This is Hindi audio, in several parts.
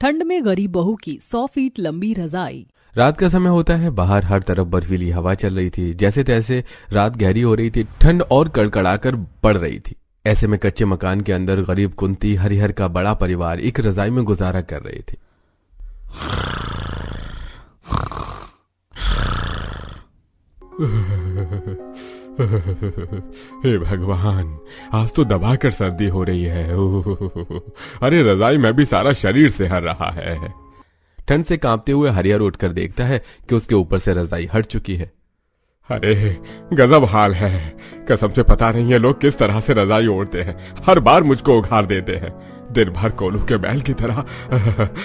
ठंड में गरीब बहू की 100 फीट लंबी रजाई। रात का समय होता है। बाहर हर तरफ बर्फीली हवा चल रही थी। जैसे तैसे रात गहरी हो रही थी। ठंड और कड़कड़ाकर पड़ रही थी। ऐसे में कच्चे मकान के अंदर गरीब कुंती हरिहर का बड़ा परिवार एक रजाई में गुजारा कर रहे थे। हे भगवान, आज तो दबाकर सर्दी हो रही है। अरे रजाई में भी सारा शरीर सिहर रहा है। ठंड से कांपते हुए हरिहर उठकर देखता है कि उसके ऊपर से रजाई हट चुकी है। अरे गजब हाल है। कसम से पता नहीं है लोग किस तरह से रजाई ओढ़ते हैं। हर बार मुझको उघार देते हैं। दिन भर कोल्हू के बैल की तरह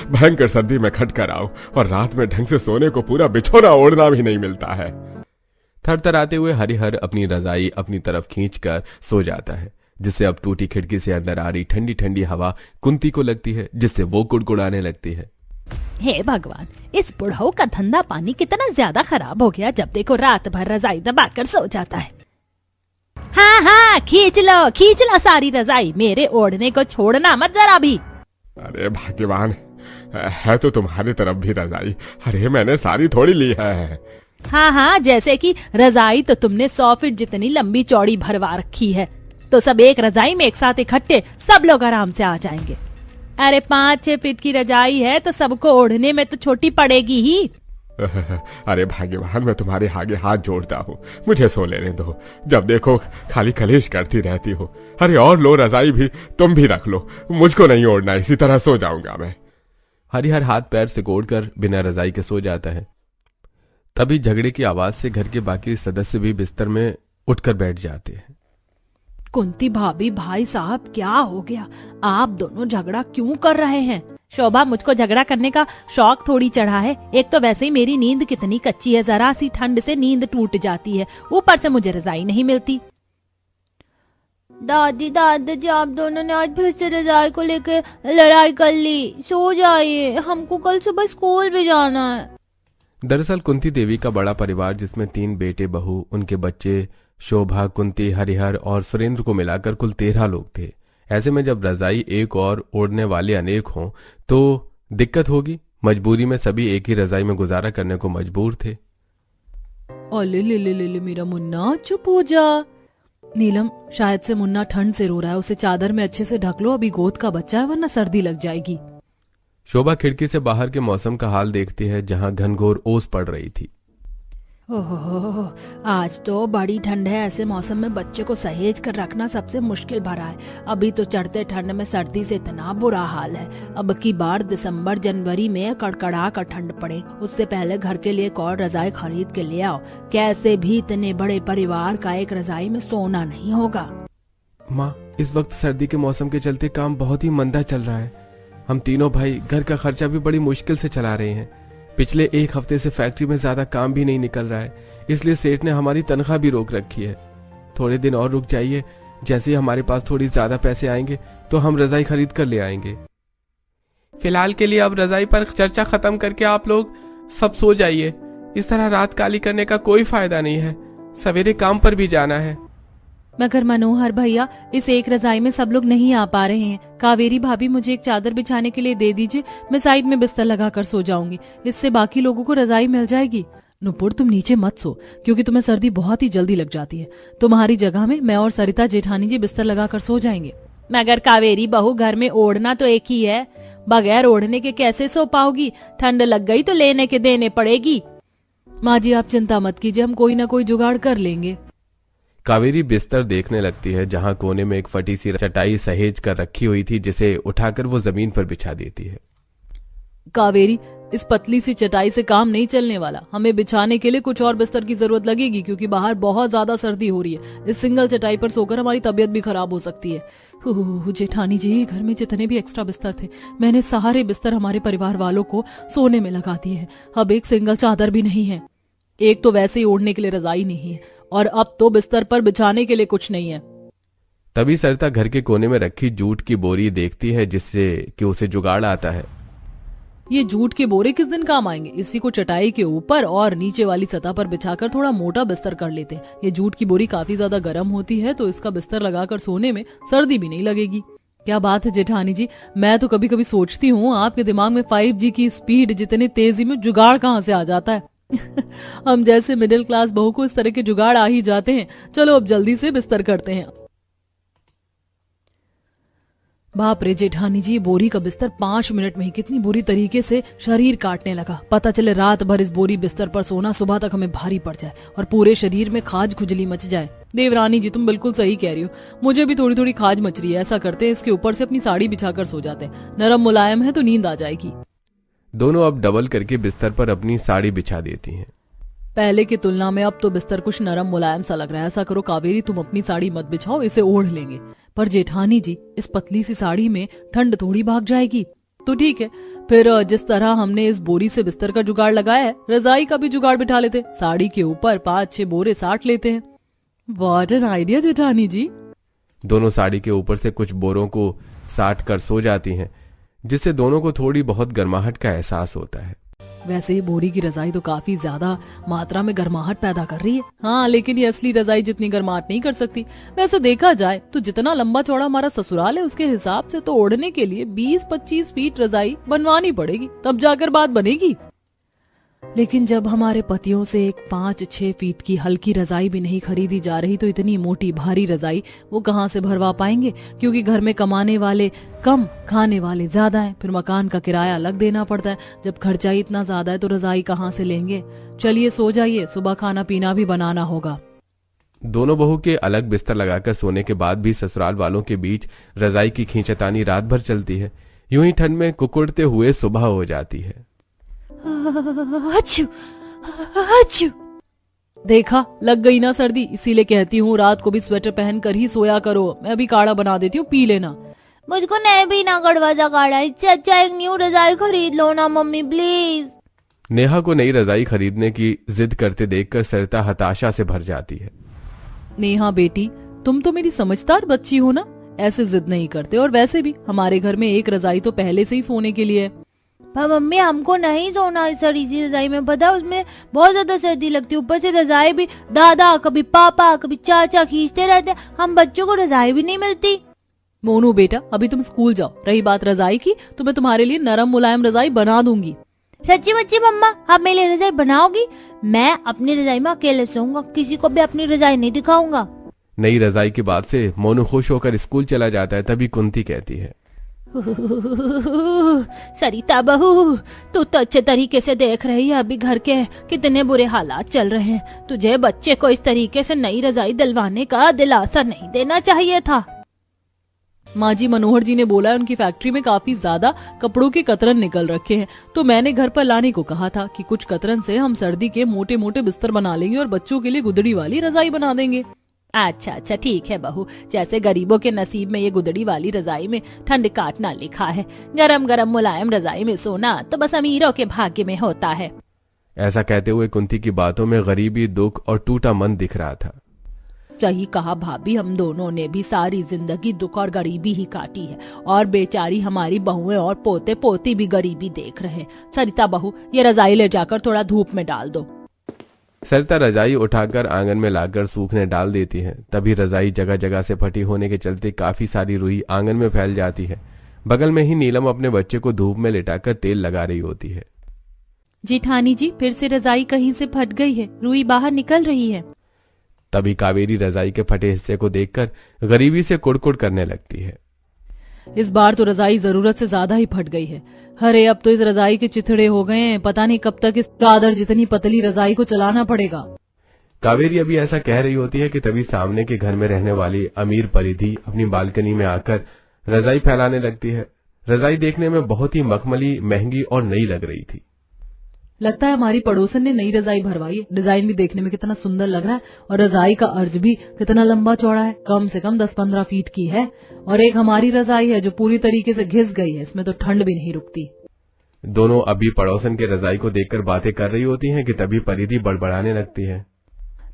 भयंकर सर्दी में खट कर आओ और रात में ढंग से सोने को पूरा बिछोना ओढ़ना भी नहीं मिलता है। थरथराते हुए हरिहर अपनी रजाई अपनी तरफ खींचकर सो जाता है, जिससे अब टूटी खिड़की से अंदर आ रही ठंडी ठंडी हवा कुंती को लगती है, जिससे वो कुड़कुड़ाने लगती है। हे भगवान, इस बुढ़ऊ का धंधा पानी कितना ज्यादा खराब हो गया। जब देखो रात भर रजाई दबाकर सो जाता है। हाँ हाँ, खींच लो सारी रजाई। मेरे ओढ़ने को छोड़ना मत जरा भी। अरे भाग्यवान, है तो तुम्हारी तरफ भी रजाई। अरे मैंने सारी थोड़ी ली है। हाँ, जैसे कि रजाई तो तुमने 100 फीट जितनी लंबी चौड़ी भरवा रखी है, तो सब एक रजाई में एक साथ इकट्ठे सब लोग आराम से आ जाएंगे। अरे 5-6 फीट की रजाई है तो सबको ओढ़ने में तो छोटी पड़ेगी ही। अरे भाग्यवान, मैं तुम्हारे आगे हाथ जोड़ता हूँ, मुझे सो लेने दो। जब देखो खाली कलेश करती रहती हो। अरे और लो रजाई भी, तुम भी रख लो, मुझको नहीं ओढ़ना, इसी तरह सो जाऊंगा मैं। हरिहर हाथ पैर सिकोड़कर बिना रजाई के सो जाता है। तभी झगड़े की आवाज से घर के बाकी सदस्य भी बिस्तर में उठकर बैठ जाते हैं। कुंती भाभी, भाई साहब, क्या हो गया? आप दोनों झगड़ा क्यों कर रहे हैं? शोभा, मुझको झगड़ा करने का शौक थोड़ी चढ़ा है। एक तो वैसे ही मेरी नींद कितनी कच्ची है, जरा सी ठंड से नींद टूट जाती है, ऊपर से मुझे रजाई नहीं मिलती। दादाजी, आप दोनों ने आज फिर से रजाई को लेकर लड़ाई कर ली। सो जाइए, हमको कल सुबह स्कूल भी जाना है। दरअसल कुंती देवी का बड़ा परिवार, जिसमें 3 बेटे बहू, उनके बच्चे शोभा, कुंती, हरिहर और सुरेंद्र को मिलाकर कुल 13 लोग थे। ऐसे में जब रजाई एक और ओढ़ने वाले अनेक हों तो दिक्कत होगी। मजबूरी में सभी एक ही रजाई में गुजारा करने को मजबूर थे। ले ले ले ले ले मेरा मुन्ना, चुप हो जा। नीलम, शायद से मुन्ना ठंड से रो रहा है, उसे चादर में अच्छे से ढक लो, अभी गोद का बच्चा है वरना सर्दी लग जाएगी। शोभा खिड़की से बाहर के मौसम का हाल देखती है, जहां घनघोर ओस पड़ रही थी। ओहो, आज तो बड़ी ठंड है। ऐसे मौसम में बच्चे को सहेज कर रखना सबसे मुश्किल भरा है। अभी तो चढ़ते ठंड में सर्दी से इतना बुरा हाल है। अब की बार दिसंबर जनवरी में कड़कड़ा कर ठंड पड़े, उससे पहले घर के लिए एक और रजाई खरीद के ले आओ। कैसे भी इतने बड़े परिवार का एक रजाई में सोना नहीं होगा। माँ, इस वक्त सर्दी के मौसम के चलते काम बहुत ही मंदा चल रहा है। हम तीनों भाई घर का खर्चा भी बड़ी मुश्किल से चला रहे हैं। पिछले 1 हफ्ते से फैक्ट्री में ज्यादा काम भी नहीं निकल रहा है, इसलिए सेठ ने हमारी तनख्वाह भी रोक रखी है। थोड़े दिन और रुक जाइए, जैसे ही हमारे पास थोड़ी ज्यादा पैसे आएंगे तो हम रजाई खरीद कर ले आएंगे। फिलहाल के लिए अब रजाई पर चर्चा खत्म करके आप लोग सब सो जाइए। इस तरह रात काली करने का कोई फायदा नहीं है, सवेरे काम पर भी जाना है। मगर मनोहर भैया, इस एक रजाई में सब लोग नहीं आ पा रहे हैं। कावेरी भाभी, मुझे एक चादर बिछाने के लिए दे दीजिए, मैं साइड में बिस्तर लगाकर सो जाऊंगी, इससे बाकी लोगों को रजाई मिल जाएगी। नुपुर, तुम नीचे मत सो, क्योंकि तुम्हें सर्दी बहुत ही जल्दी लग जाती है। तुम्हारी जगह में मैं और सरिता जेठानी जी बिस्तर लगाकर सो जाएंगे। मगर कावेरी बहू, घर में ओढ़ना तो एक ही है, बगैर ओढ़ने के कैसे सो पाओगी? ठंड लग गई तो लेने के देने पड़ेगी। माँ जी, आप चिंता मत कीजिए, हम कोई ना कोई जुगाड़ कर लेंगे। कावेरी बिस्तर देखने लगती है, जहां कोने में एक फटी सी चटाई सहेज कर रखी हुई थी, जिसे उठाकर वो जमीन पर बिछा देती है। कावेरी, इस पतली सी चटाई से काम नहीं चलने वाला, हमें बिछाने के लिए कुछ और बिस्तर की जरूरत लगेगी, क्योंकि बाहर बहुत ज्यादा सर्दी हो रही है। इस सिंगल चटाई पर सोकर हमारी तबीयत भी खराब हो सकती है। जेठानी जी, घर में जितने भी एक्स्ट्रा बिस्तर थे, मैंने सारे बिस्तर हमारे परिवार वालों को सोने में लगा दिए हैं। अब एक सिंगल चादर भी नहीं है। एक तो वैसे ही ओढ़ने के लिए रजाई नहीं है, और अब तो बिस्तर पर बिछाने के लिए कुछ नहीं है। तभी सरिता घर के कोने में रखी जूट की बोरी देखती है, जिससे कि उसे जुगाड़ आता है। ये जूट के बोरे किस दिन काम आएंगे? इसी को चटाई के ऊपर और नीचे वाली सतह पर बिछाकर थोड़ा मोटा बिस्तर कर लेते हैं। ये जूट की बोरी काफी ज्यादा गर्म होती है, तो इसका बिस्तर लगाकर सोने में सर्दी भी नहीं लगेगी। क्या बात है जेठानी जी, मैं तो कभी कभी सोचती हूँ आपके दिमाग में 5G की स्पीड जितनी तेजी में जुगाड़ कहाँ से आ जाता है। हम जैसे मिडिल क्लास बहू को इस तरह के जुगाड़ आ ही जाते हैं। चलो अब जल्दी से बिस्तर करते हैं। बाप रे जेठानी जी, बोरी का बिस्तर 5 मिनट में ही कितनी बुरी तरीके से शरीर काटने लगा। पता चले रात भर इस बोरी बिस्तर पर सोना सुबह तक हमें भारी पड़ जाए और पूरे शरीर में खाज खुजली मच जाए। देवरानी जी तुम बिल्कुल सही कह रही हो, मुझे भी थोड़ी थोड़ी खाज मच रही है। ऐसा करते हैं, इसके ऊपर से अपनी साड़ी बिछाकर सो जाते हैं, नरम मुलायम है तो नींद आ जाएगी। दोनों अब डबल करके बिस्तर पर अपनी साड़ी बिछा देती हैं। पहले की तुलना में अब तो बिस्तर कुछ नरम मुलायम सा लग रहा है। ऐसा करो कावेरी, तुम अपनी साड़ी मत बिछाओ, इसे ओढ़ लेंगे। पर जेठानी जी, इस पतली सी साड़ी में ठंड थोड़ी भाग जाएगी। तो ठीक है, फिर जिस तरह हमने इस बोरी से बिस्तर का जुगाड़ लगाया है, रजाई का भी जुगाड़ बिठा लेते। साड़ी के ऊपर 5-6 बोरे साट लेते हैं। व्हाट एन आइडिया जेठानी जी। दोनों साड़ी के ऊपर से कुछ बोरों को साट कर सो जाती हैं, जिससे दोनों को थोड़ी बहुत गर्माहट का एहसास होता है। वैसे ये बोरी की रजाई तो काफी ज्यादा मात्रा में गर्माहट पैदा कर रही है। हाँ, लेकिन ये असली रजाई जितनी गर्माहट नहीं कर सकती। वैसे देखा जाए तो जितना लंबा चौड़ा हमारा ससुराल है, उसके हिसाब से तो ओढ़ने के लिए 20-25 फीट रजाई बनवानी पड़ेगी, तब जाकर बात बनेगी। लेकिन जब हमारे पतियों से एक 5-6 फीट की हल्की रजाई भी नहीं खरीदी जा रही, तो इतनी मोटी भारी रजाई वो कहाँ से भरवा पाएंगे, क्योंकि घर में कमाने वाले कम, खाने वाले ज्यादा हैं। फिर मकान का किराया अलग देना पड़ता है। जब खर्चा ही इतना ज्यादा है तो रजाई कहाँ से लेंगे। चलिए सो जाइए, सुबह खाना पीना भी बनाना होगा। दोनों बहू के अलग बिस्तर लगाकर सोने के बाद भी ससुराल वालों के बीच रजाई की खींचतानी रात भर चलती है। यूं ही ठंड में कुकुड़ते हुए सुबह हो जाती है। अच्छू, अच्छू। देखा, लग गई ना सर्दी। इसीलिए कहती हूँ रात को भी स्वेटर पहन कर ही सोया करो। मैं अभी काढ़ा बना देती हूँ, पी लेना। मुझको नहीं भी ना कड़वा काढ़ा, इससे अच्छा एक न्यू रजाई खरीद लो ना मम्मी प्लीज। नेहा को नई रजाई खरीदने की जिद करते देखकर सरिता हताशा से भर जाती है। नेहा बेटी, तुम तो मेरी समझदार बच्ची हो ना, ऐसे जिद नहीं करते। और वैसे भी हमारे घर में एक रजाई तो पहले से ही सोने के लिए है। मम्मी हमको नहीं सोना इस सड़ी सी रजाई में, पता उसमें बहुत ज्यादा सर्दी लगती है। ऊपर से रजाई भी दादा, कभी पापा, कभी चाचा खींचते रहते हैं। हम बच्चों को रजाई भी नहीं मिलती। मोनू बेटा, अभी तुम स्कूल जाओ। रही बात रजाई की, तो मैं तुम्हारे लिए नरम मुलायम रजाई बना दूंगी। सच्ची बच्ची मम्मा, आप मेरे लिए रजाई बनाओगी? मैं अपनी रजाई में अकेले सोऊंगा, किसी को भी अपनी रजाई नहीं दिखाऊंगा। नई रजाई की बात से मोनू खुश होकर स्कूल चला जाता है। तभी कुंती कहती है, सरिता बहू, तू तो अच्छे तरीके से देख रही है अभी घर के कितने बुरे हालात चल रहे हैं। तुझे बच्चे को इस तरीके से नई रजाई दिलवाने का दिलासा नहीं देना चाहिए था। माँ जी, मनोहर जी ने बोला है उनकी फैक्ट्री में काफी ज्यादा कपड़ों के कतरन निकल रखे हैं, तो मैंने घर पर लाने को कहा था कि कुछ कतरन से हम सर्दी के मोटे मोटे बिस्तर बना लेंगे और बच्चों के लिए गुदड़ी वाली रजाई बना देंगे। अच्छा ठीक है बहू, जैसे गरीबों के नसीब में ये गुदड़ी वाली रजाई में ठंड काटना लिखा है, गरम गरम मुलायम रजाई में सोना तो बस अमीरों के भाग्य में होता है। ऐसा कहते हुए कुंती की बातों में गरीबी, दुख और टूटा मन दिख रहा था। सही कहा भाभी, हम दोनों ने भी सारी जिंदगी दुख और गरीबी ही काटी है, और बेचारी हमारी बहुएं और पोते पोती भी गरीबी देख रहे हैं। सरिता बहू, ये रजाई ले जाकर थोड़ा धूप में डाल दो। सरिता रजाई उठाकर आंगन में लाकर सूखने डाल देती है। तभी रजाई जगह जगह से फटी होने के चलते काफी सारी रुई आंगन में फैल जाती है। बगल में ही नीलम अपने बच्चे को धूप में लिटाकर तेल लगा रही होती है। जेठानी जी, फिर से रजाई कहीं से फट गई है, रुई बाहर निकल रही है। तभी कावेरी रजाई के फटे हिस्से को देखकर गरीबी से कुड़कुड़ करने लगती है। इस बार तो रजाई जरूरत से ज्यादा ही फट गई है। अरे अब तो इस रजाई के चिथड़े हो गए हैं, पता नहीं कब तक इस चादर जितनी पतली रजाई को चलाना पड़ेगा। कावेरी अभी ऐसा कह रही होती है कि तभी सामने के घर में रहने वाली अमीर परिधि अपनी बालकनी में आकर रजाई फैलाने लगती है। रजाई देखने में बहुत ही मखमली, महंगी और नई लग रही थी। लगता है हमारी पड़ोसन ने नई रजाई भरवाई है। डिजाइन भी देखने में कितना सुंदर लग रहा है, और रजाई का अर्ज भी कितना लंबा चौड़ा है, कम से कम 10-15 फीट की है। और एक हमारी रजाई है जो पूरी तरीके से घिस गई है, इसमें तो ठंड भी नहीं रुकती। दोनों अभी पड़ोसन के रजाई को देखकर बातें कर रही होती हैं कि तभी परिधि बड़बड़ाने लगती है।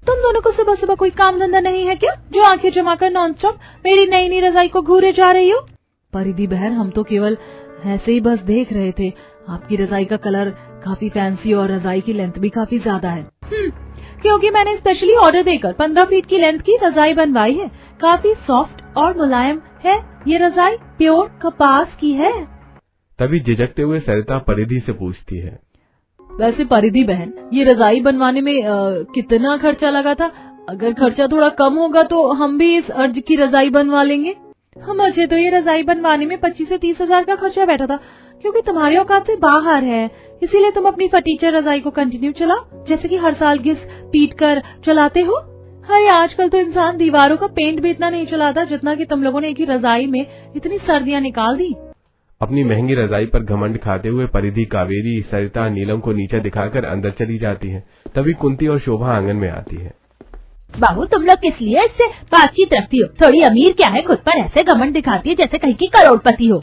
तुम दोनों को सुबह सुबह कोई काम धंधा नहीं है क्या, जो आंखें जमाकर नॉनस्टॉप मेरी नई नई रजाई को घूरे जा रही हो? परिधि बहन, हम तो केवल ऐसे ही बस देख रहे थे। आपकी रजाई का कलर काफी फैंसी और रजाई की लेंथ भी काफी ज्यादा है। क्योंकि मैंने स्पेशली ऑर्डर देकर 15 फीट की लेंथ की रजाई बनवाई है। काफी सॉफ्ट और मुलायम है, ये रजाई प्योर कपास की है। तभी झिझकते हुए सरिता परिधि से पूछती है, वैसे परिधि बहन, ये रजाई बनवाने में कितना खर्चा लगा था? अगर खर्चा थोड़ा कम होगा तो हम भी इस अर्ज की रजाई बनवा लेंगे। मुझे तो ये रजाई बनवाने में 25 से 30 हजार का खर्चा बैठा था, क्योंकि तुम्हारे औकात से बाहर है, इसीलिए तुम अपनी फटीचर रजाई को कंटिन्यू चलाओ, जैसे कि हर साल घिस पीट कर चलाते हो। अरे आजकल तो इंसान दीवारों का पेंट भी इतना नहीं चलाता जितना कि तुम लोगों ने एक ही रजाई में इतनी सर्दियां निकाल दी। अपनी महंगी रजाई पर घमंड खाते हुए परिधि, कावेरी, सरिता, नीलम को नीचे दिखाकर अंदर चली जाती है। तभी कुंती और शोभा आंगन में आती है। बाबू, तुम लोग किस लिए इससे बातचीत रखती हो? थोड़ी अमीर क्या है, खुद पर ऐसे घमंड दिखाती है जैसे कहीं की करोड़पति हो।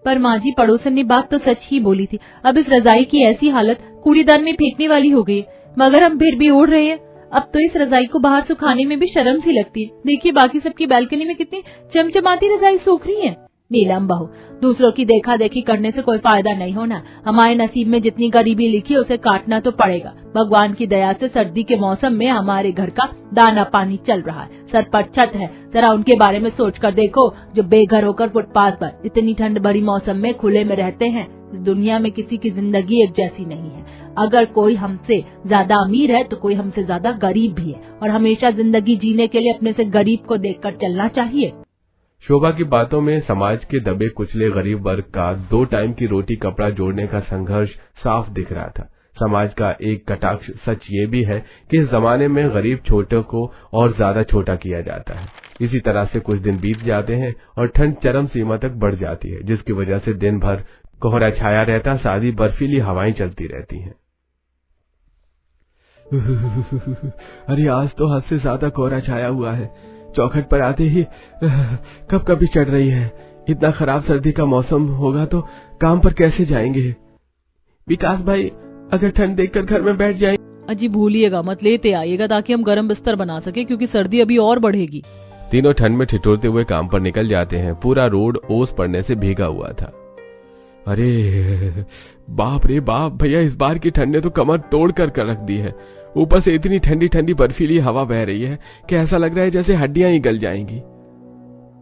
पर माँ जी, पड़ोसन ने बात तो सच ही बोली थी। अब इस रजाई की ऐसी हालत कूड़ेदान में फेंकने वाली हो गई, मगर हम फिर भी ओढ़ रहे हैं। अब तो इस रजाई को बाहर सुखाने में भी शर्म सी लगती है। देखिए बाकी सबकी बालकनी में कितनी चमचमाती रजाई सूख रही है। नीलम बहू, दूसरों की देखा देखी करने से कोई फायदा नहीं होना। हमारे नसीब में जितनी गरीबी लिखी उसे काटना तो पड़ेगा। भगवान की दया से सर्दी के मौसम में हमारे घर का दाना पानी चल रहा है, सर पर छत है। जरा उनके बारे में सोच कर देखो, जो बेघर होकर फुटपाथ पर इतनी ठंड भरी मौसम में खुले में रहते हैं। दुनिया में किसी की जिंदगी एक जैसी नहीं है। अगर कोई हमसे ज्यादा अमीर है तो कोई हमसे ज्यादा गरीब भी है, और हमेशा जिंदगी जीने के लिए अपने से गरीब को देखकर चलना चाहिए। शोभा की बातों में समाज के दबे कुचले गरीब वर्ग का 2 टाइम की रोटी कपड़ा जोड़ने का संघर्ष साफ दिख रहा था। समाज का एक कटाक्ष सच ये भी है कि इस जमाने में गरीब छोटे को और ज्यादा छोटा किया जाता है। इसी तरह से कुछ दिन बीत जाते हैं और ठंड चरम सीमा तक बढ़ जाती है, जिसकी वजह से दिन भर कोहरा छाया रहता, सादी बर्फीली हवाएं चलती रहती हैं। अरे आज तो हद से ज्यादा कोहरा छाया हुआ है। चौखट पर आते ही कब कभी चढ़ रही है। इतना खराब सर्दी का मौसम होगा तो काम पर कैसे जाएंगे? विकास भाई, अगर ठंड देखकर घर में बैठ जाए। अजी भूलिएगा मत, लेते आइएगा ताकि हम गर्म बिस्तर बना सके, क्योंकि सर्दी अभी और बढ़ेगी। तीनों ठंड में ठिठुरते हुए काम पर निकल जाते हैं। पूरा रोड ओस पड़ने से भीगा हुआ था। अरे बाप रे बाप भैया, इस बार की ठंड ने तो कमर तोड़ कर रख दी है। ऊपर से इतनी ठंडी ठंडी बर्फीली हवा बह रही है कि ऐसा लग रहा है जैसे हड्डियां ही गल जाएंगी।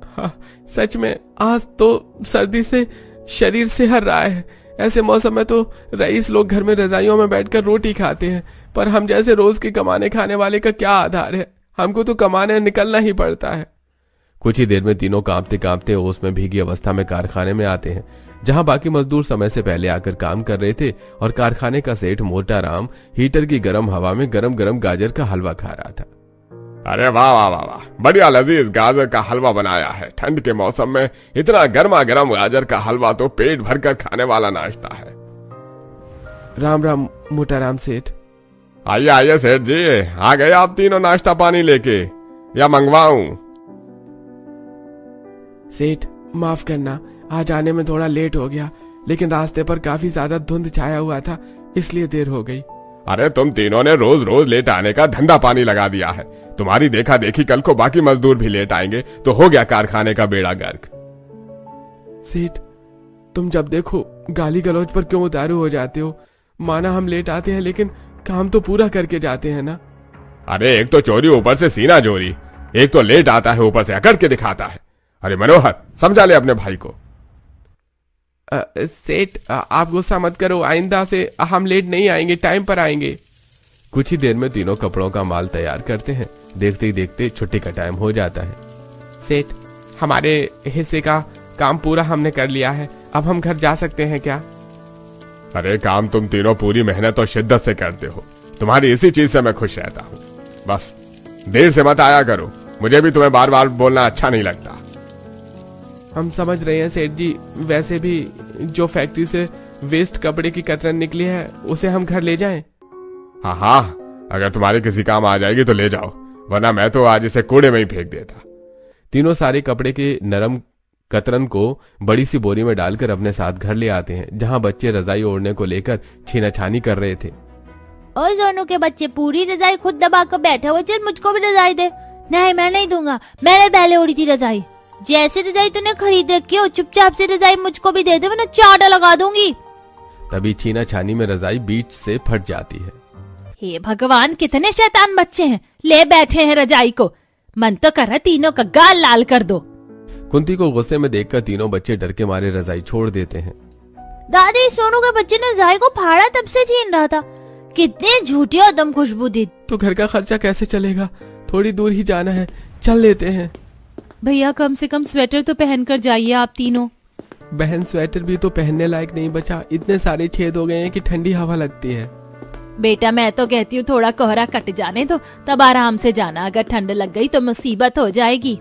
हाँ, सच में आज तो सर्दी से शरीर सिहर रहा है। ऐसे मौसम में तो रईस लोग घर में रजाइयों में बैठकर रोटी खाते हैं, पर हम जैसे रोज के कमाने खाने वाले का क्या आधार है? हमको तो कमाने निकलना ही पड़ता है। कुछ ही देर में तीनों कांपते कांपते ओस में भीगी अवस्था में कारखाने में आते हैं, जहां बाकी मजदूर समय से पहले आकर काम कर रहे थे और कारखाने का सेठ मोटा राम हीटर की गर्म हवा में गरम गरम गाजर का हलवा खा रहा था। अरे वाह वाह वाह वाह, बढ़िया लजीज गाजर का हलवा बनाया है। ठंड के मौसम में इतना गर्मा गर्म गाजर का हलवा तो पेट भरकर खाने वाला नाश्ता है। राम राम मोटा राम सेठ। आइए आइए सेठ जी, आ गए आप तीनों नाश्ता पानी लेके, या मंगवाऊं? सेठ माफ करना, आज आने में थोड़ा लेट हो गया, लेकिन रास्ते पर काफी ज्यादा धुंध छाया हुआ था, इसलिए देर हो गई। अरे तुम तीनों ने रोज रोज लेट आने का धंधा पानी लगा दिया है। तुम्हारी देखा देखी कल को बाकी मजदूर भी लेट आएंगे तो हो गया कारखाने का बेड़ा गर्क। सेठ, तुम जब देखो गाली गलौज पर क्यों उतारू हो जाते हो? माना हम लेट आते हैं, लेकिन काम तो पूरा करके जाते हैं ना। अरे एक तो चोरी ऊपर से सीना चोरी, एक तो लेट आता है ऊपर से अकड़ के दिखाता है। अरे मनोहर, समझा ले अपने भाई को। सेठ आप गुस्सा मत करो, आइंदा से हम लेट नहीं आएंगे, टाइम पर आएंगे। कुछ ही देर में तीनों कपड़ों का माल तैयार करते हैं। देखते ही देखते छुट्टी का टाइम हो जाता है। सेठ, हमारे हिस्से का काम पूरा हमने कर लिया है, अब हम घर जा सकते हैं क्या? अरे काम तुम तीनों पूरी मेहनत और शिद्दत से करते हो, तुम्हारी इसी चीज से मैं खुश रहता हूँ। बस देर से मत आया करो, मुझे भी तुम्हें बार बार बोलना अच्छा नहीं लगता। हम समझ रहे हैं सेठ जी, वैसे भी जो फैक्ट्री से वेस्ट कपड़े की कतरन निकली है उसे हम घर ले जाएं? हाँ हाँ, अगर तुम्हारे किसी काम आ जाएगी तो ले जाओ, वरना मैं तो आज इसे कूड़े में ही फेंक देता। तीनों सारे कपड़े के नरम कतरन को बड़ी सी बोरी में डालकर अपने साथ घर ले आते हैं, जहां बच्चे रजाई ओढ़ने को लेकर छीनाछानी कर रहे थे। ओए सोनू के बच्चे, पूरी रजाई खुद दबा कर बैठे हुए, चल मुझको भी रजाई दे। नहीं मैं नहीं दूंगा, मैंने पहले ओढ़ी थी रजाई। जैसे रजाई तूने खरीद रखी हो, चुपचाप से रजाई मुझको भी दे दे, वरना चाटा लगा दूंगी। तभी छीनाछानी में रजाई बीच से फट जाती है। हे भगवान, कितने शैतान बच्चे हैं, ले बैठे हैं रजाई को। मन तो कर रहा तीनों का गाल लाल कर दो। कुंती को गुस्से में देखकर तीनों बच्चे डर के मारे रजाई छोड़ देते हैं। दादी, सोनू के बच्चे ने रजाई को फाड़ा तब से छीन रहा था। कितनी झूठी और दम खुशबू दी। तो घर का खर्चा कैसे चलेगा? थोड़ी दूर ही जाना है, चल लेते हैं। भैया कम से कम स्वेटर तो पहन कर जाइए आप तीनों। बहन स्वेटर भी तो पहनने लायक नहीं बचा, इतने सारे छेद हो गए हैं कि ठंडी हवा लगती है। बेटा मैं तो कहती हूँ थोड़ा कोहरा कट जाने दो, तब आराम से जाना। अगर ठंड लग गई तो मुसीबत हो जाएगी।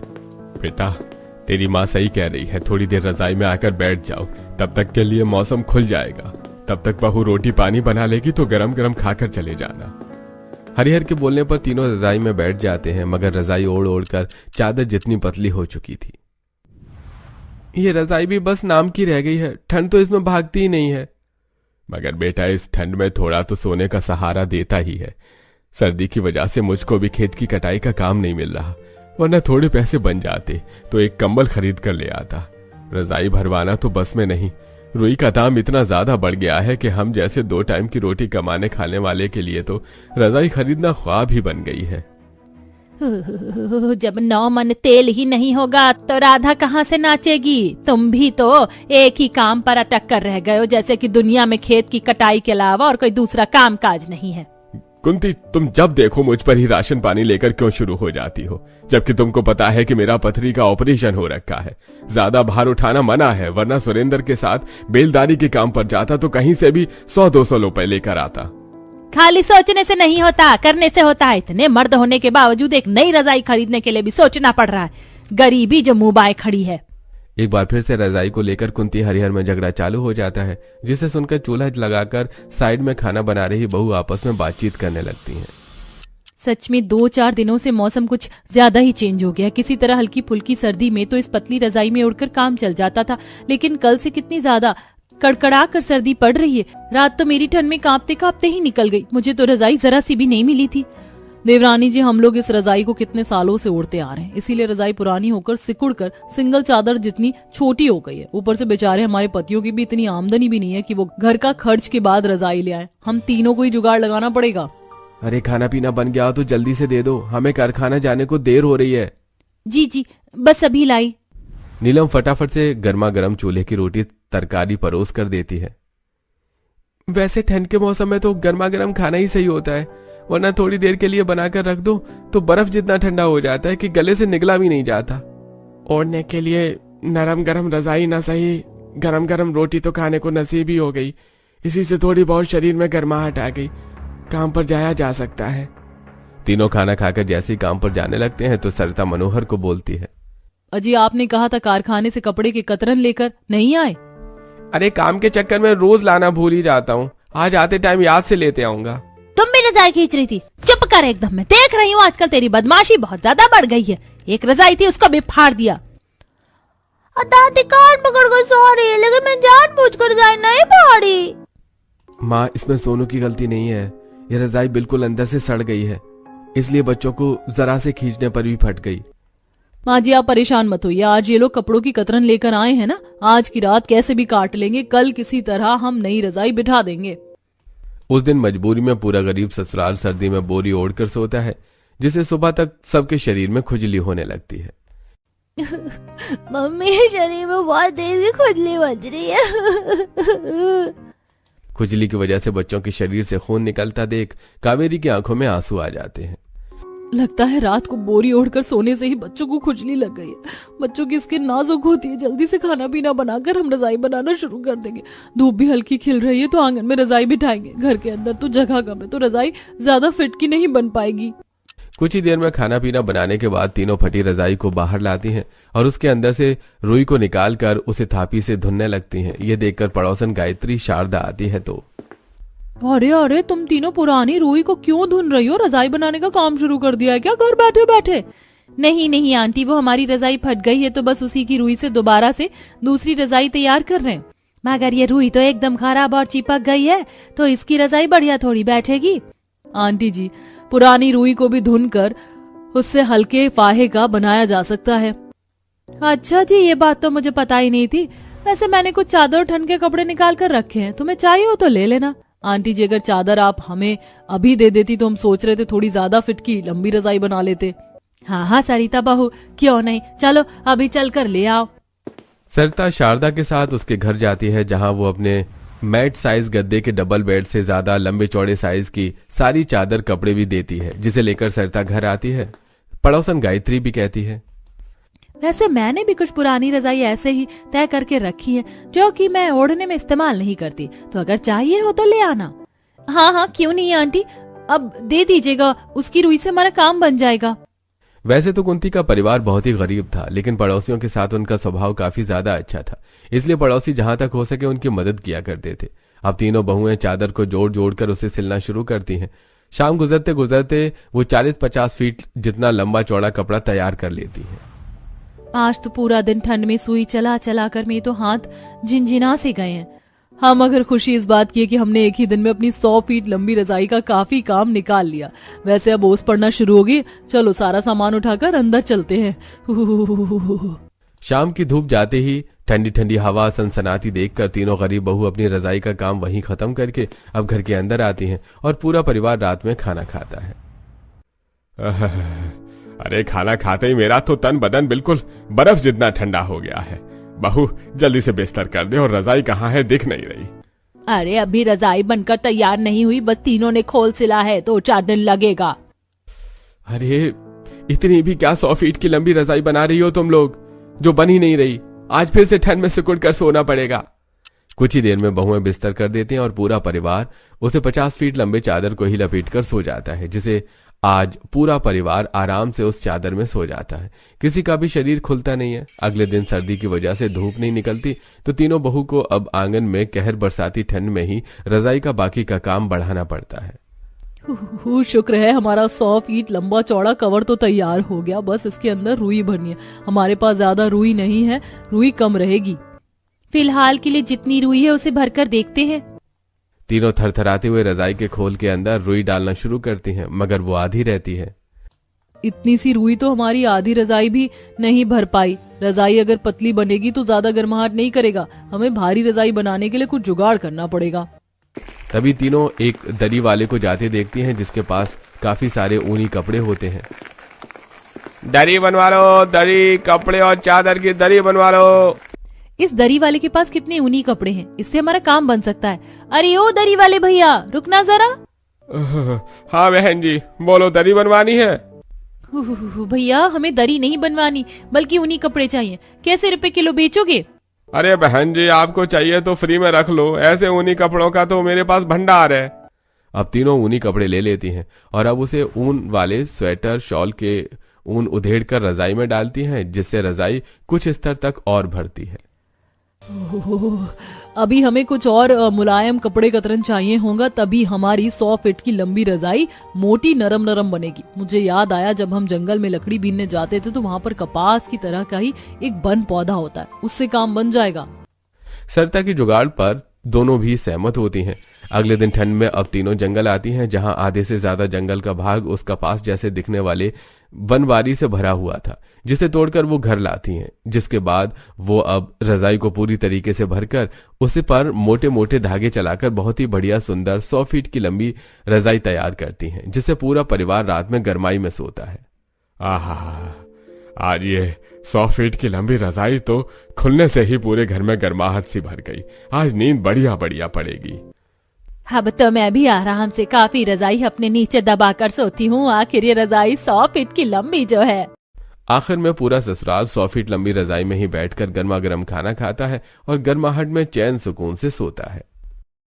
बेटा तेरी माँ सही कह रही है, थोड़ी देर रजाई में आकर बैठ जाओ, तब तक के लिए मौसम खुल जाएगा। तब तक बहू रोटी पानी बना लेगी तो गरम गरम खाकर चले जाना। हरिहर के बोलने पर तीनों रजाई में बैठ जाते हैं, मगर रजाई ओढ़ ओढ़ कर चादर जितनी पतली हो चुकी थी। ये रजाई भी बस नाम की रह गई है, ठंड तो इसमें भागती ही नहीं है। मगर बेटा इस ठंड में थोड़ा तो सोने का सहारा देता ही है। सर्दी की वजह से मुझको भी खेत की कटाई का काम नहीं मिल रहा, वरना थोड़े पैसे बन जाते तो एक कंबल खरीद कर ले आता। रजाई भरवाना तो बस में नहीं, रुई का दाम इतना ज्यादा बढ़ गया है कि हम जैसे 2 टाइम की रोटी कमाने खाने वाले के लिए तो रजाई खरीदना ख्वाब ही बन गई है। जब 9 मन तेल ही नहीं होगा तो राधा कहाँ से नाचेगी? तुम भी तो एक ही काम पर अटक कर रह गए हो, जैसे कि दुनिया में खेत की कटाई के अलावा और कोई दूसरा काम काज नहीं है। कुंती तुम जब देखो मुझ पर ही राशन पानी लेकर क्यों शुरू हो जाती हो, जबकि तुमको पता है कि मेरा पथरी का ऑपरेशन हो रखा है। ज्यादा भार उठाना मना है, वरना सुरेंद्र के साथ बेलदारी के काम पर जाता तो कहीं से भी 100-200 रुपए लेकर आता। खाली सोचने से नहीं होता, करने से होता है। इतने मर्द होने के बावजूद एक नई रजाई खरीदने के लिए भी सोचना पड़ रहा है। गरीबी जो मुंह बाएं खड़ी है। एक बार फिर से रजाई को लेकर कुंती हरिहर में झगड़ा चालू हो जाता है, जिसे सुनकर चूल्हा लगाकर साइड में खाना बना रही बहू आपस में बातचीत करने लगती हैं। सच में 2-4 दिनों से मौसम कुछ ज्यादा ही चेंज हो गया। किसी तरह हल्की फुल्की सर्दी में तो इस पतली रजाई में उड़कर काम चल जाता था, लेकिन कल से कितनी ज्यादा कड़कड़ा कर सर्दी पड़ रही है। रात तो मेरी ठंड में कांपते कांपते ही निकल गई। मुझे तो रजाई जरा सी भी नहीं मिली थी। देवरानी जी, हम लोग इस रजाई को कितने सालों से ओढ़ते आ रहे हैं, इसीलिए रजाई पुरानी होकर सिकुड़ कर सिंगल चादर जितनी छोटी हो गई है। ऊपर से बेचारे हमारे पतियों की भी इतनी आमदनी भी नहीं है कि वो घर का खर्च के बाद रजाई ले आए। हम तीनों को ही जुगाड़ लगाना पड़ेगा। अरे खाना पीना बन गया तो जल्दी से दे दो, हमें कारखाना जाने को देर हो रही है। जी जी बस अभी लाई। नीलम फटाफट से गर्मा गर्म चूल्हे की रोटी तरकारी परोस कर देती है। वैसे ठंड के मौसम में तो गर्मा गर्म खाना ही सही होता है, वरना थोड़ी देर के लिए बनाकर रख दो तो बर्फ जितना ठंडा हो जाता है कि गले से निगला भी नहीं जाता। ओढ़ने के लिए नरम गरम रजाई ना सही, गरम गरम रोटी तो खाने को नसीब ही हो गई। इसी से थोड़ी बहुत शरीर में गर्माहट आ गई, काम पर जाया जा सकता है। तीनों खाना खाकर जैसे ही काम पर जाने लगते हैं तो सरिता मनोहर को बोलती है, अजी आपने कहा था कारखाने से कपड़े के कतरन लेकर नहीं आए? अरे काम के चक्कर में रोज लाना भूल ही जाता हूँ, आज आते टाइम याद से लेते आऊंगा। तुम भी रजाई खींच रही थी? चुप कर एकदम, मैं देख रही हूँ आजकल तेरी बदमाशी बहुत ज्यादा बढ़ गई है। एक रजाई थी उसको भी फाड़ दिया। दादी कान पकड़ कर सो रही है, लेकिन मैं जानबूझकर रजाई नहीं फाड़ी। माँ इसमें सोनू की गलती नहीं है, ये रजाई बिल्कुल अंदर से सड़ गई है, इसलिए बच्चों को जरा से खींचने पर भी फट गई। माँ जी आप परेशान मत होइए, आज ये लोग कपड़ों की कतरन लेकर आए हैं ना, आज की रात कैसे भी काट लेंगे, कल किसी तरह हम नई रजाई बिठा देंगे। उस दिन मजबूरी में पूरा गरीब ससुराल सर्दी में बोरी ओढ़कर सोता है, जिसे सुबह तक सबके शरीर में खुजली होने लगती है। मम्मी शरीर में बहुत तेज खुजली बज रही है। खुजली की वजह से बच्चों के शरीर से खून निकलता देख कावेरी की आंखों में आंसू आ जाते हैं। लगता है रात को बोरी ओढ़कर सोने से ही बच्चों को खुजली लग गई है। बच्चों की स्किन नाजुक होती है, जल्दी से खाना पीना बनाकर हम रजाई बनाना शुरू कर देंगे। धूप भी हल्की खिल रही है तो आंगन में रजाई बिठाएंगे। घर के अंदर तो जगह कम है तो रजाई ज्यादा फिट की नहीं बन पाएगी। कुछ ही देर में खाना पीना बनाने के बाद तीनों फटी रजाई को बाहर लाती हैं और उसके अंदर से रुई को निकालकर उसे थापी से धुनने लगती हैं। ये देखकर पड़ोसन गायत्री शारदा आती है तो, अरे अरे तुम तीनों पुरानी रुई को क्यों धुन रही हो? रजाई बनाने का काम शुरू कर दिया है क्या घर बैठे बैठे? नहीं नहीं आंटी, वो हमारी रजाई फट गई है तो बस उसी की रुई से दोबारा से दूसरी रजाई तैयार कर रहे हैं। मगर ये रुई तो एकदम खराब और चिपक गई है तो इसकी रजाई बढ़िया थोड़ी बैठेगी। आंटी जी पुरानी रुई को भी धुन कर उससे हल्के फाहे का बनाया जा सकता है। अच्छा जी, ये बात तो मुझे पता ही नहीं थी। वैसे मैंने कुछ चादर और ठंड के कपड़े निकाल कर रखे हैं, तुम्हें चाहिए हो तो ले लेना। आंटी जी अगर चादर आप हमें अभी दे देती तो हम सोच रहे थे थोड़ी ज्यादा फिट की लंबी रजाई बना लेते। हाँ हाँ सरिता बहू, क्यों नहीं, चलो अभी चल कर ले आओ। सरिता शारदा के साथ उसके घर जाती है, जहां वो अपने मैट साइज गद्दे के डबल बेड से ज्यादा लंबे चौड़े साइज की सारी चादर कपड़े भी देती है, जिसे लेकर सरिता घर आती है। पड़ोसन गायत्री भी कहती है, वैसे मैंने भी कुछ पुरानी रजाई ऐसे ही तय करके रखी है जो कि मैं ओढ़ने में इस्तेमाल नहीं करती, तो अगर चाहिए हो तो ले आना। हाँ हाँ क्यों नहीं आंटी, अब दे दीजिएगा, उसकी रुई से हमारा काम बन जाएगा। वैसे तो कुंती का परिवार बहुत ही गरीब था, लेकिन पड़ोसियों के साथ उनका स्वभाव काफी ज्यादा अच्छा था, इसलिए पड़ोसी जहां तक हो सके उनकी मदद किया करते थे। अब तीनों बहुएं चादर को जोड़ जोड़ कर उसे सिलना शुरू करती हैं। शाम गुजरते गुजरते वो 40-50 फीट जितना लंबा चौड़ा कपड़ा तैयार कर लेती हैं। आज तो पूरा दिन ठंड में सुई चला चला कर मेरे तो हाथ झिनझिना से गए हैं। हम अगर खुशी इस बात की है कि हमने एक ही दिन में अपनी 100 फीट लंबी रजाई का काफी काम निकाल लिया। वैसे अब ओस पड़ना शुरू होगी, चलो सारा सामान उठाकर अंदर चलते हैं। शाम की धूप जाते ही ठंडी ठंडी हवा सनसनाती देखकर तीनों गरीब बहू अपनी रजाई का काम वहीं खत्म करके अब घर के अंदर आती हैं और पूरा परिवार रात में खाना खाता है। अरे खाना खाते ही मेरा तो तन बदन बिल्कुल बर्फ जितना ठंडा हो गया है। बहू जल्दी से बिस्तर कर दे, और रजाई कहाँ है दिख नहीं रही। अरे अभी रजाई बनकर तैयार नहीं हुई, बस तीनों ने खोल सिला है तो 4 दिन लगेगा। अरे इतनी भी क्या 100 फीट की लंबी रजाई बना रही हो तुम लोग, जो बन ही नहीं रही। आज फिर से ठंड में सिकुड़ कर सोना पड़ेगा। कुछ ही देर में बहुएं बिस्तर कर देती हैं और पूरा परिवार उसे 50 फीट लंबे चादर को ही लपेट कर सो जाता है, जिसे आज पूरा परिवार आराम से उस चादर में सो जाता है। किसी का भी शरीर खुलता नहीं है। अगले दिन सर्दी की वजह से धूप नहीं निकलती, तो तीनों बहू को अब आंगन में कहर बरसाती ठंड में ही रजाई का बाकी का काम बढ़ाना पड़ता है। शुक्र है हमारा 100 फीट लंबा चौड़ा कवर तो तैयार हो गया, बस इसके अंदर रुई भरनी है। हमारे पास ज्यादा रुई नहीं है, रुई कम रहेगी। फिलहाल के लिए जितनी रुई है उसे भरकर देखते हैं। तीनों थरथराते हुए रजाई के खोल के अंदर रुई डालना शुरू करती हैं, मगर वो आधी रहती है। इतनी सी रुई तो हमारी आधी रजाई भी नहीं भर पाई। रजाई अगर पतली बनेगी तो ज्यादा गर्माहट नहीं करेगा, हमें भारी रजाई बनाने के लिए कुछ जुगाड़ करना पड़ेगा। तभी तीनों एक दरी वाले को जाते देखती हैं, जिसके पास काफी सारे ऊनी कपड़े होते हैं। दरी बनवा लो, दरी, कपड़े और चादर की दरी बनवा लो। इस दरी वाले के पास कितने ऊनी कपड़े हैं, इससे हमारा काम बन सकता है। अरे ओ दरी वाले भैया, रुकना जरा। हाँ बहन जी, बोलो, दरी बनवानी है? भैया हमें दरी नहीं बनवानी, बल्कि ऊनी कपड़े चाहिए। कैसे रुपए किलो बेचोगे? अरे बहन जी, आपको चाहिए तो फ्री में रख लो, ऐसे ऊनी कपड़ों का तो मेरे पास भंडार है। अब तीनों ऊनी कपड़े ले लेती हैं और अब उसे ऊन वाले स्वेटर शॉल के ऊन उधेड़ कर रजाई में डालती हैं, जिससे रजाई कुछ स्तर तक और भरती है। अभी हमें कुछ और मुलायम कपड़े कतरन चाहिए होगा, तभी हमारी 100 फीट की लंबी रजाई मोटी नरम नरम बनेगी। मुझे याद आया, जब हम जंगल में लकड़ी बीनने जाते थे तो वहाँ पर कपास की तरह का ही एक वन पौधा होता है, उससे काम बन जाएगा। सरिता की जुगाड़ पर दोनों भी सहमत होती हैं। अगले दिन ठंड में अब तीनों जंगल आती हैं, जहां आधे से ज्यादा जंगल का भाग उस कपास जैसे दिखने वाले बनवारी से भरा हुआ था, जिसे तोड़कर वो घर लाती हैं। जिसके बाद वो अब रजाई को पूरी तरीके से भरकर उसे पर मोटे मोटे धागे चलाकर बहुत ही बढ़िया सुंदर 100 फीट की लंबी रजाई तैयार करती हैं, जिससे पूरा परिवार रात में गर्माई में सोता है। आहा, आज ये 100 फीट की लंबी रजाई तो खुलने से ही पूरे घर में गर्माहट सी भर गई। आज नींद बढ़िया बढ़िया पड़ेगी। अब तो मैं भी आराम से काफी रजाई अपने नीचे दबाकर सोती हूँ। आखिर ये रजाई 100 फीट की लंबी जो है। आखिर में पूरा ससुराल 100 फीट लंबी रजाई में ही बैठकर गर्मा गर्म खाना खाता है और गर्माहट में चैन सुकून से सोता है।